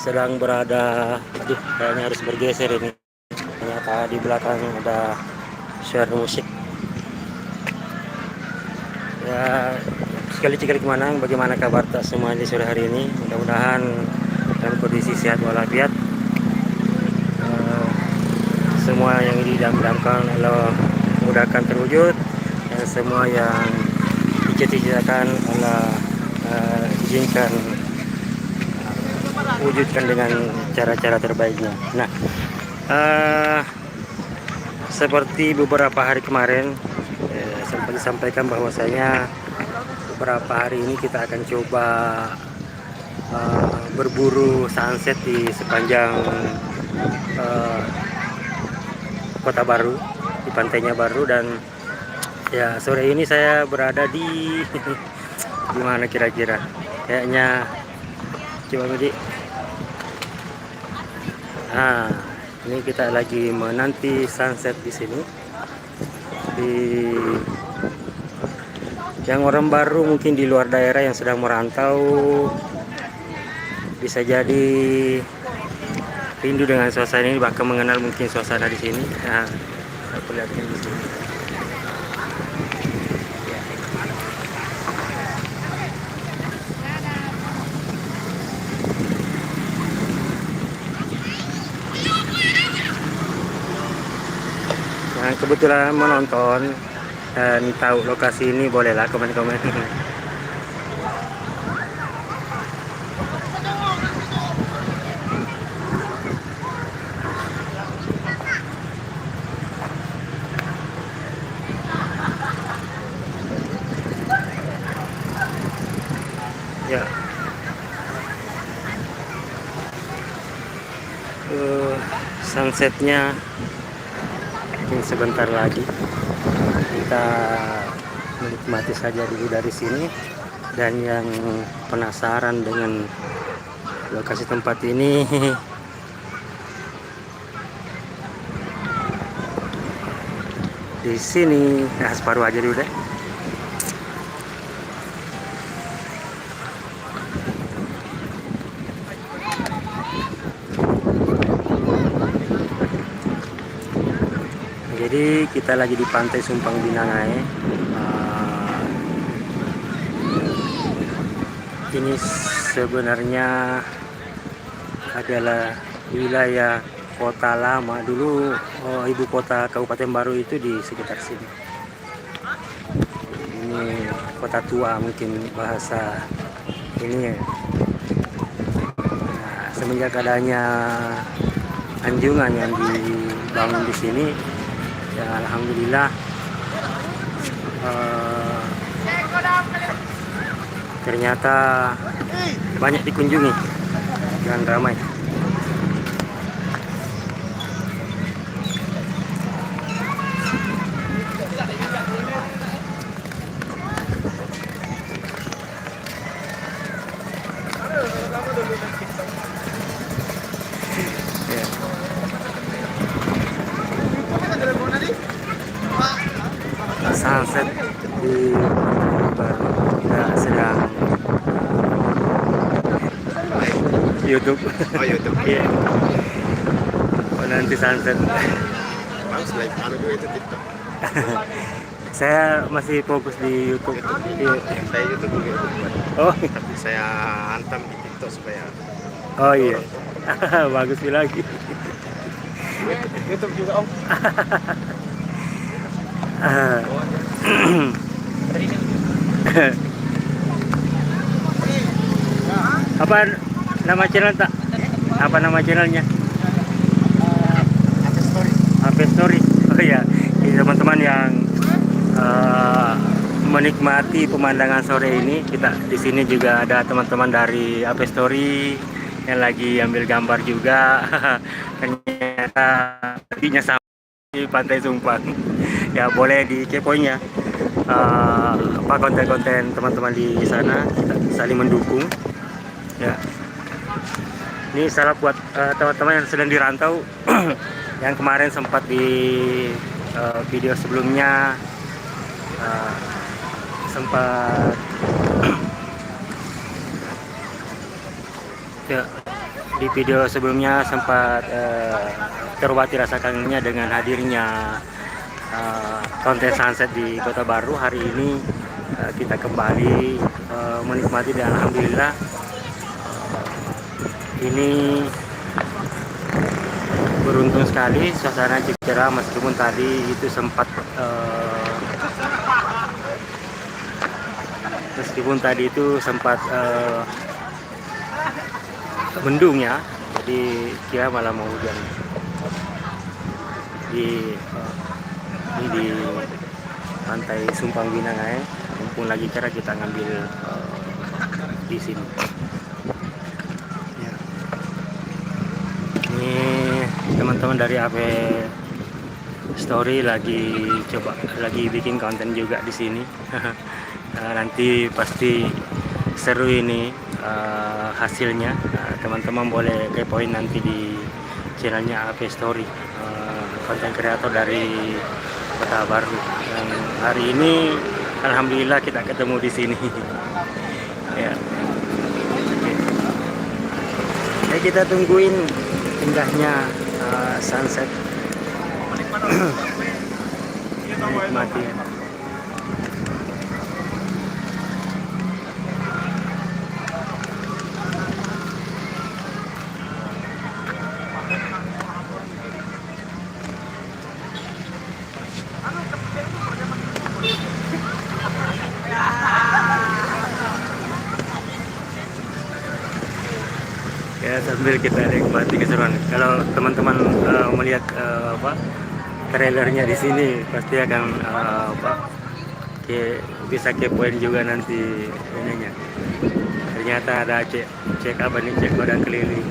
sedang berada, aduh kayaknya harus bergeser ini. Ternyata di belakang ada share musik. Ya, sekali-sekali kemana, bagaimana kabar tak semua di sore hari ini? Mudah-mudahan dalam kondisi sehat walafiat. Semua yang didam-damkan Allah mudahkan terwujud, dan semua yang dicita-citakan Allah izinkan wujudkan dengan cara-cara terbaiknya. Nah, seperti beberapa hari kemarin sempat disampaikan bahwasanya beberapa hari ini kita akan coba berburu sunset di sepanjang Kota Baru, di pantainya Baru. Dan ya, sore ini saya berada di di mana kira-kira? Kayaknya coba Budi. Nah, ini kita lagi menanti sunset di sini. Di yang orang baru mungkin di luar daerah yang sedang merantau bisa jadi rindu dengan suasana ini, bahkan mengenal mungkin suasana di sini. Nah, aku lihatkan di sini. Yang kebetulan menonton dan tahu lokasi ini, bolehlah komen-komen. Ya, sunsetnya mungkin sebentar lagi. Kita menikmati saja dulu dari sini. Dan yang penasaran dengan lokasi tempat ini, di sini, nah separuh aja dulu deh. Jadi kita lagi di Pantai Sumpang Binangai. Ini sebenarnya adalah wilayah kota lama dulu. Ibu kota Kabupaten Baru itu di sekitar sini. Ini kota tua mungkin bahasa ini ya. Nah, semenjak adanya anjungan yang dibangun di sini, ya alhamdulillah ternyata banyak dikunjungi dan ramai. Sunset di Baru ya, sedang YouTube. Oh, YouTube. Iya. Nanti sunset. Harus live anu juga itu TikTok. Saya masih fokus di YouTube. Iya. Saya YouTube juga buat. Oh, Tapi saya hantam di TikTok supaya. oh iya. Bagus lagi. YouTube juga Om. Apa nama channel tak? Apa nama channelnya? Ape Story. Oh iya, ini teman-teman yang menikmati pemandangan sore ini. Kita di sini juga ada teman-teman dari Ape Story yang lagi ambil gambar juga. Ternyata titiknya sama di Pantai Sumpang. Ya boleh dikepoin ya. Apa konten-konten teman-teman di sana, kita saling mendukung ya. Ini salah buat teman-teman yang sedang dirantau. Yang kemarin sempat di video sebelumnya sempat ya di video sebelumnya sempat terobati rasa kangennya dengan hadirnya konten sunset di Kota Baru. Hari ini kita kembali menikmati dan alhamdulillah ini beruntung sekali suasana cukup cerah meskipun tadi itu sempat mendung ya, jadi kira malah mau hujan di pantai Sumpang Binangai. Mumpung lagi cerah kita ngambil di sini ya. Ini teman-teman dari AP Story lagi bikin konten juga di sini. Nanti pasti seru ini hasilnya. Teman-teman boleh kepoin nanti di channelnya AP Story, konten kreator dari Kota Baru. Dan hari ini alhamdulillah kita ketemu di sini. Ya. Oke, kita tungguin indahnya sunset. Menikmati. Ya, sambil kita nikmati keseruan. Kalau teman-teman melihat trailernya di sini pasti akan bisa kepoin juga nanti ininya. Ternyata ada cek apa nih, cek badan keliling.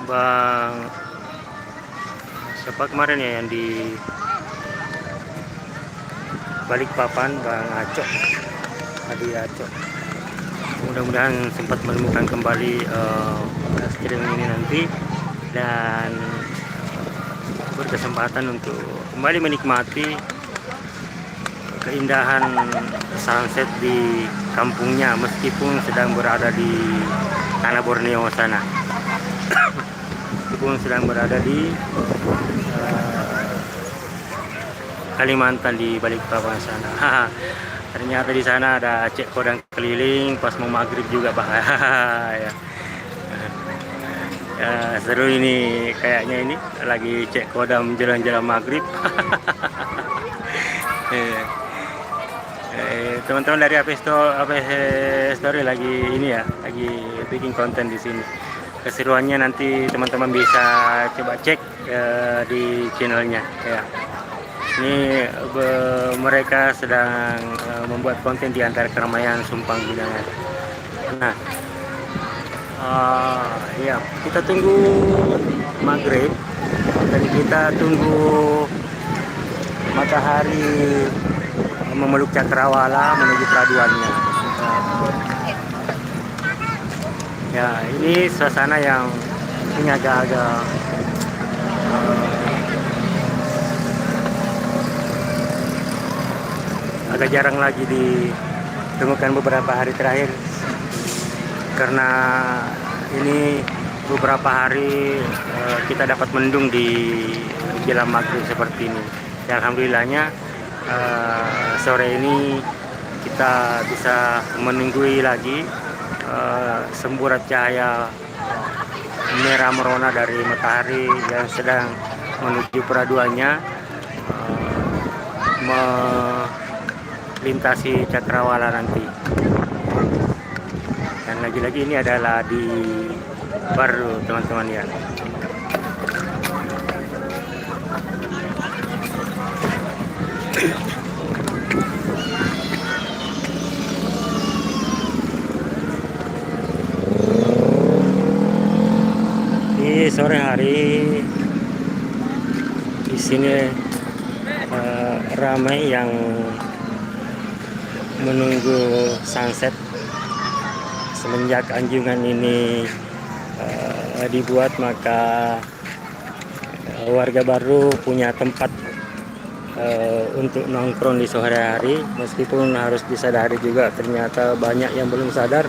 Bang siapa kemarin ya yang di Balikpapan, Bang Acok, Adi Acok. Mudah-mudahan sempat menemukan kembali stream ini nanti dan berkesempatan untuk kembali menikmati keindahan sunset di kampungnya meskipun sedang berada di tanah Borneo sana. Meskipun sedang berada di Kalimantan di Balikpapan sana. Ternyata di sana ada cek kodam keliling pas mau maghrib juga bahaya. Ya, seru ini kayaknya ini lagi cek kodam jalan-jalan maghrib. Teman-teman dari AP Story lagi ini ya, lagi bikin konten di sini. Keseruannya nanti teman-teman bisa coba cek di channelnya ya. Ini mereka sedang membuat konten di antara keramaian Sumpang Binangai. Nah, ya kita tunggu maghrib dan kita tunggu matahari memeluk cakrawala menuju peraduannya. Ya, ini suasana yang ini agak-agak jarang lagi ditemukan beberapa hari terakhir, karena ini beberapa hari kita dapat mendung di jelang maghrib seperti ini. Ya, alhamdulillahnya sore ini kita bisa menunggui lagi semburat cahaya merah merona dari matahari yang sedang menuju peraduannya melintasi cakrawala nanti. Dan lagi-lagi ini adalah di Baru teman-teman ya. sore hari di sini ramai yang menunggu sunset semenjak anjungan ini dibuat, maka warga baru punya tempat untuk nongkrong di sore hari. Meskipun harus disadari juga ternyata banyak yang belum sadar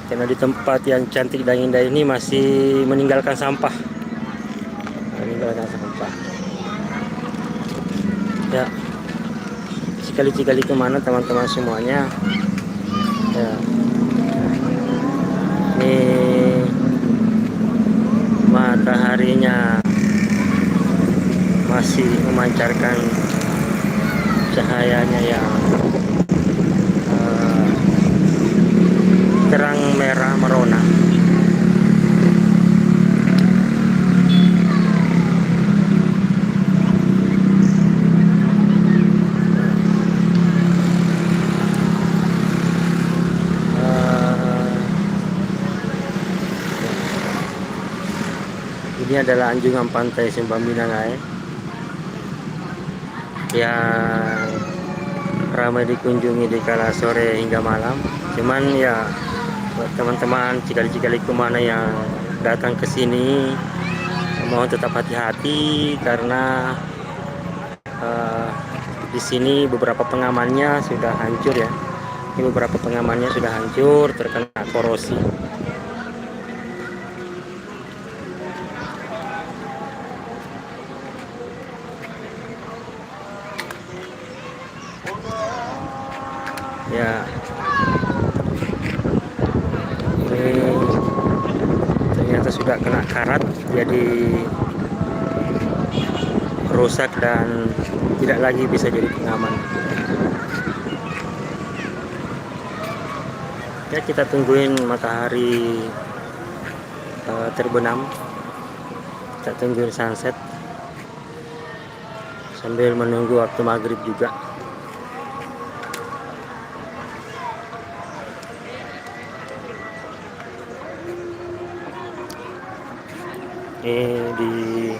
karena di tempat yang cantik dan indah ini masih meninggalkan sampah. Ya, sekali-sekali kemana teman-teman semuanya. Ya, ini mataharinya masih memancarkan cahayanya yang terang merah merona. Ini adalah anjungan pantai Simpang Binangai yang ramai dikunjungi di kala sore hingga malam. Cuman ya buat teman-teman cikali-cikali kemana yang datang ke sini, mohon tetap hati-hati karena di sini beberapa pengamannya sudah hancur ya. Ini beberapa pengamannya sudah hancur, terkena korosi. Ya, ini ternyata sudah kena karat, jadi rusak dan tidak lagi bisa jadi pengaman. Ya, kita tungguin matahari terbenam, kita tungguin sunset sambil menunggu waktu maghrib juga. Di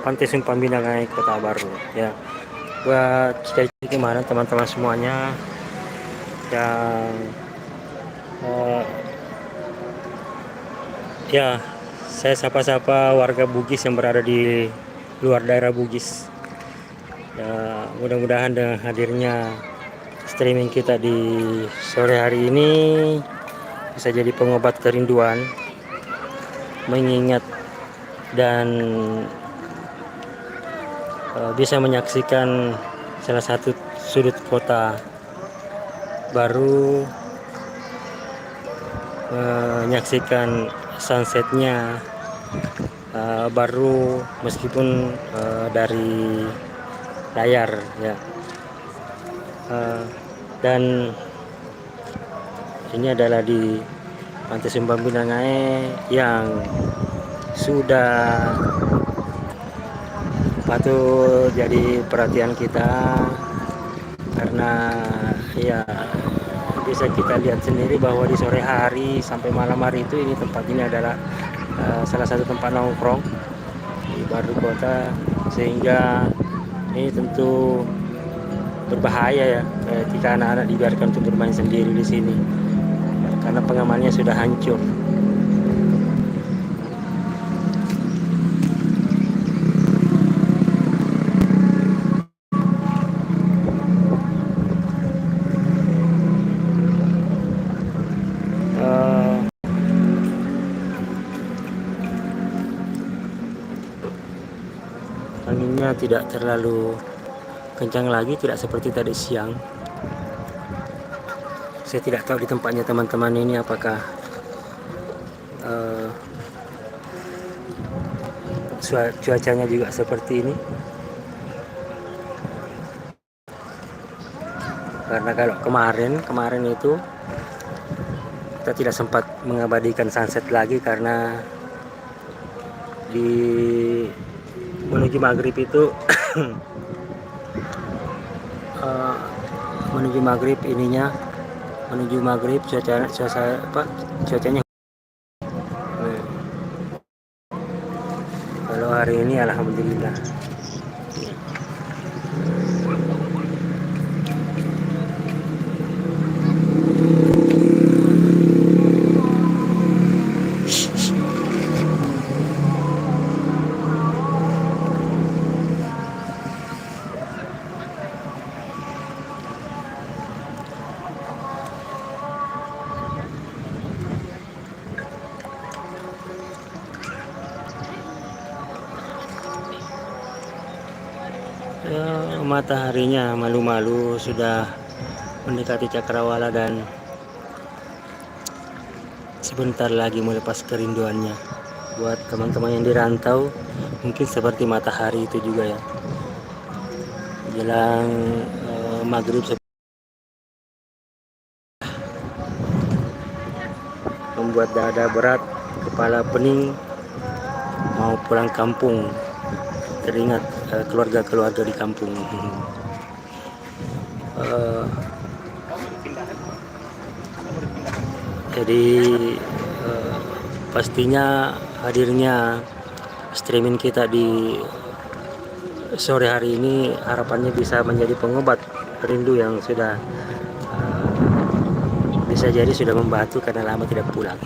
Pantai Simpang Binangai, Kota Baru ya. Buat cita-cita gimana teman-teman semuanya yang ya, saya sapa-sapa warga Bugis yang berada di luar daerah Bugis ya. Mudah-mudahan dengan hadirnya streaming kita di sore hari ini bisa jadi pengobat kerinduan, mengingat dan bisa menyaksikan salah satu sudut kota baru, menyaksikan sunsetnya baru meskipun dari layar ya. Dan ini adalah di Pantai Simpang Binangai yang sudah patut jadi perhatian kita, karena ya bisa kita lihat sendiri bahwa di sore hari sampai malam hari itu ini tempat ini adalah salah satu tempat nongkrong di baru kota, sehingga ini tentu berbahaya ya ketika anak-anak dibiarkan untuk bermain sendiri di sini karena pengamannya sudah hancur. Anginnya tidak terlalu kencang lagi, tidak seperti tadi siang. Saya tidak tahu di tempatnya teman-teman ini apakah cuacanya juga seperti ini. Karena kalau kemarin itu kita tidak sempat mengabadikan sunset lagi karena di menuju maghrib itu menuju maghrib cuacanya Kalau hari ini alhamdulillah. Ya, mataharinya malu-malu sudah mendekati cakrawala dan sebentar lagi melepas kerinduannya. Buat teman-teman yang dirantau, mungkin seperti matahari itu juga ya. Jelang maghrib membuat dada berat, kepala pening, mau pulang kampung. Teringat keluarga-keluarga di kampung. Eh, jadi pastinya hadirnya streaming kita di sore hari ini harapannya bisa menjadi pengobat rindu yang sudah bisa jadi sudah membatu karena lama tidak pulang.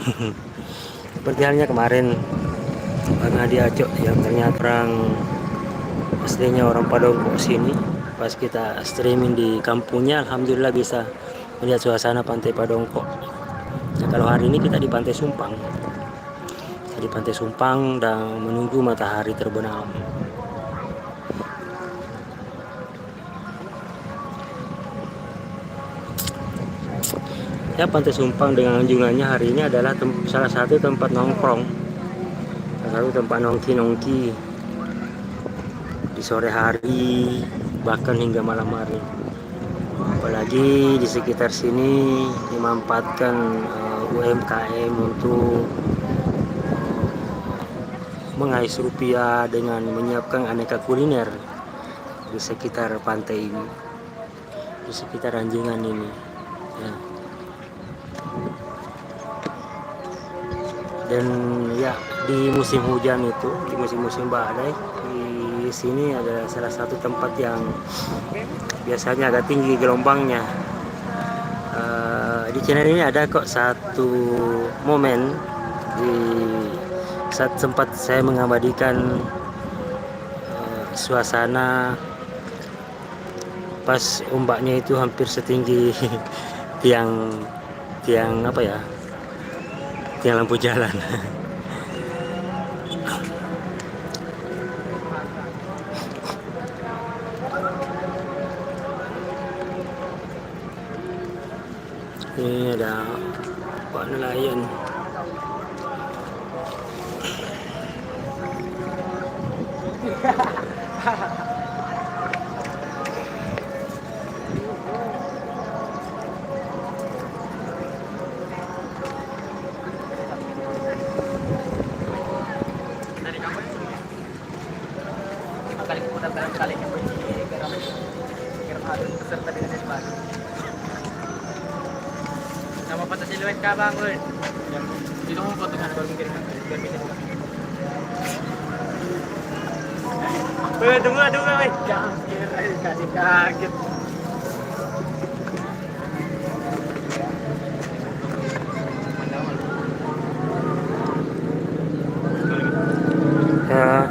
Seperti halnya kemarin Bang Adi Acok yang ternyata orang aslinya orang Padongkok sini, pas kita streaming di kampungnya alhamdulillah bisa melihat suasana pantai Padongkok. Nah, kalau hari ini kita di Pantai Sumpang. Di Pantai Sumpang dan menunggu matahari terbenam. Ya, Pantai Sumpang dengan anjungannya hari ini adalah salah satu tempat nongkrong, salah satu tempat nongki-nongki di sore hari bahkan hingga malam hari. Apalagi di sekitar sini dimanfaatkan UMKM untuk mengais rupiah dengan menyiapkan aneka kuliner di sekitar pantai ini, di sekitar anjungan ini ya. Dan ya, di musim hujan itu, di musim-musim badai, di sini ada salah satu tempat yang biasanya agak tinggi gelombangnya. Di channel ini ada kok satu momen di saat sempat saya mengabadikan suasana pas ombaknya itu hampir setinggi tiang apa ya, tiang lampu jalan. Ini ada Pak nelayan. Nama patah siluet ka bang, Ul? Dito mo potongan baru mungkin. Tunggu, weh. Jangan kira kasih kaget. Ya,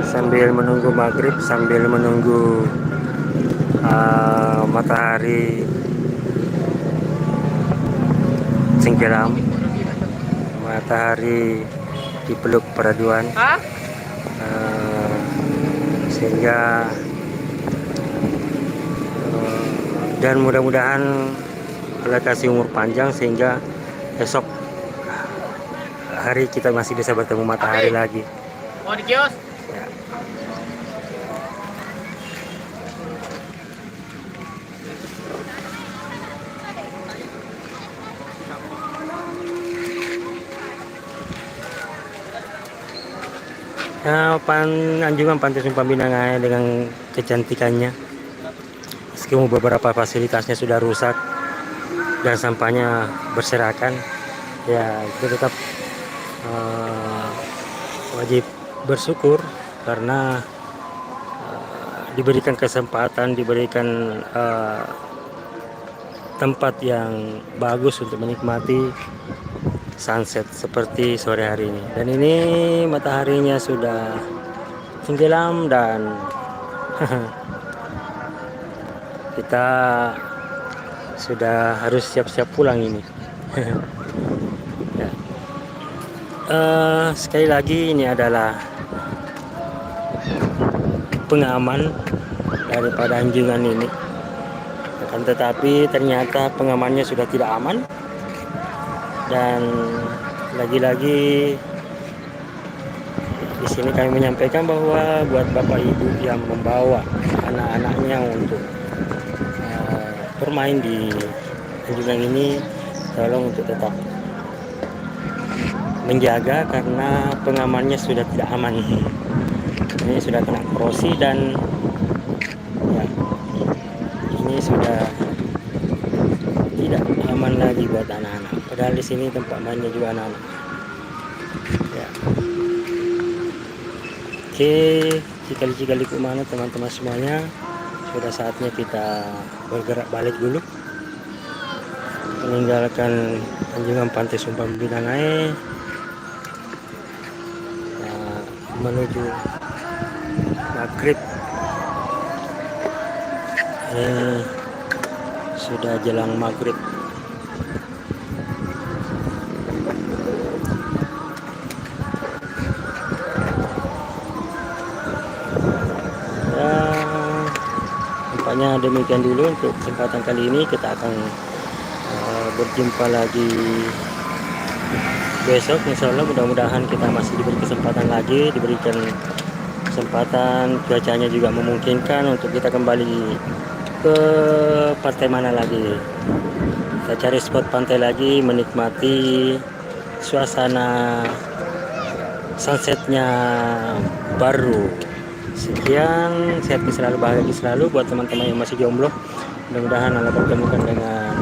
sambil menunggu maghrib, sambil menunggu matahari tenggelam, matahari di peluk peraduan, sehingga dan mudah-mudahan Allah kasih umur panjang sehingga esok hari kita masih bisa bertemu matahari lagi. Mau di kios? Ya. Ya, anjungan Pantai Sumpang Binangai dengan kecantikannya, meskipun beberapa fasilitasnya sudah rusak dan sampahnya berserakan, ya itu tetap wajib bersyukur karena diberikan kesempatan, diberikan tempat yang bagus untuk menikmati sunset seperti sore hari ini. Dan ini mataharinya sudah tenggelam dan kita sudah harus siap-siap pulang ini. Ya. Sekali lagi ini adalah pengaman daripada anjungan ini. Akan tetapi ternyata pengamannya sudah tidak aman, dan lagi-lagi di sini kami menyampaikan bahwa buat bapak ibu yang membawa anak-anaknya untuk bermain di anjungan ini, tolong untuk tetap menjaga karena pengamannya sudah tidak aman. Ini sudah kena korosi dan ya, ini sudah tidak aman lagi buat anak-anak. Padahal di sini tempat mainnya juga anak-anak. Ya. Oke, cikali-cikali kemana teman-teman semuanya? Sudah saatnya kita bergerak balik dulu, meninggalkan anjungan Pantai Sumbang Binangai, menuju maghrib. Sudah jelang maghrib. Ya, nampaknya demikian dulu untuk kesempatan kali ini. Kita akan berjumpa lagi besok, insya Allah. Mudah-mudahan kita masih diberi kesempatan lagi, diberikan kesempatan, cuacanya juga memungkinkan untuk kita kembali ke pantai mana lagi. Kita cari spot pantai lagi, menikmati suasana sunsetnya baru. Sekian, sehat selalu, bahagia selalu buat teman-teman yang masih jomblo. Mudah-mudahan Allah pertemukan dengan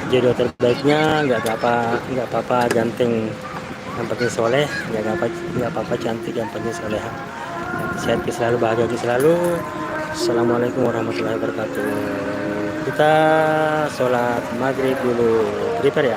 jodoh terbaiknya. Nggak apa-apa ganteng, yang penting soleh. Nggak apa-apa cantik, yang penting soleha. Sehat selalu, bahagia selalu. Assalamualaikum warahmatullahi wabarakatuh. Kita sholat maghrib dulu, prepare ya.